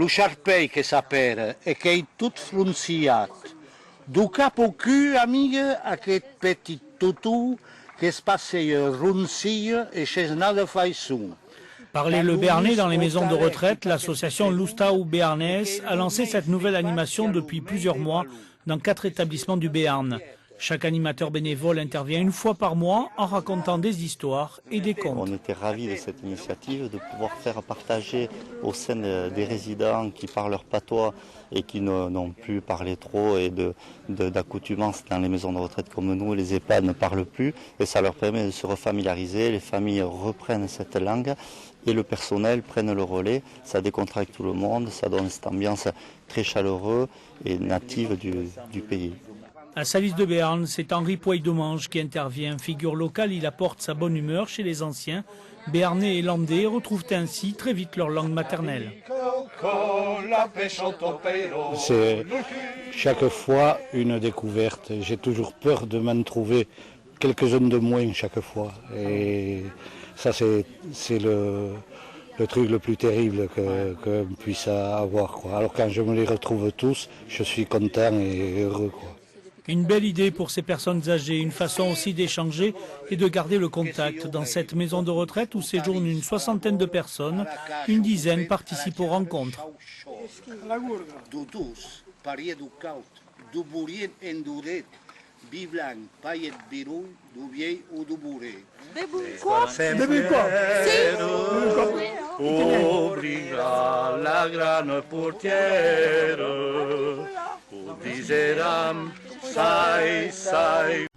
lo sciarpei che sapere e che è tutto frunziato. Du capo cul, amiga, a che petit tutu che spasseia runzia e cesnada fai su. Parler le béarnais dans les maisons de retraite, l'association Lustau Béarnais a lancé cette nouvelle animation depuis plusieurs mois dans 4 établissements du Béarn. Chaque animateur bénévole intervient une fois par mois en racontant des histoires et des contes. On était ravis de cette initiative, de pouvoir faire partager au sein des résidents qui parlent leur patois et qui n'ont plus parlé trop et d'accoutumance dans les maisons de retraite comme nous, les EHPAD ne parlent plus et ça leur permet de se refamiliariser, les familles reprennent cette langue et le personnel prenne le relais, ça décontracte tout le monde, ça donne cette ambiance très chaleureuse et native du pays. À Salis de Béarn, c'est Henri Poy-Domange qui intervient. Figure locale, il apporte sa bonne humeur chez les anciens. Béarnais et landais retrouvent ainsi très vite leur langue maternelle. C'est chaque fois une découverte. J'ai toujours peur de m'en trouver quelques-unes de moins chaque fois. Et ça, c'est le truc le plus terrible qu'on puisse avoir, quoi. Alors quand je me les retrouve tous, je suis content et heureux, quoi. Une belle idée pour ces personnes âgées, une façon aussi d'échanger et de garder le contact. Dans cette maison de retraite où séjournent une 60aine de personnes, une dizaine participent aux rencontres. La grande portière, diseram, sai, sai.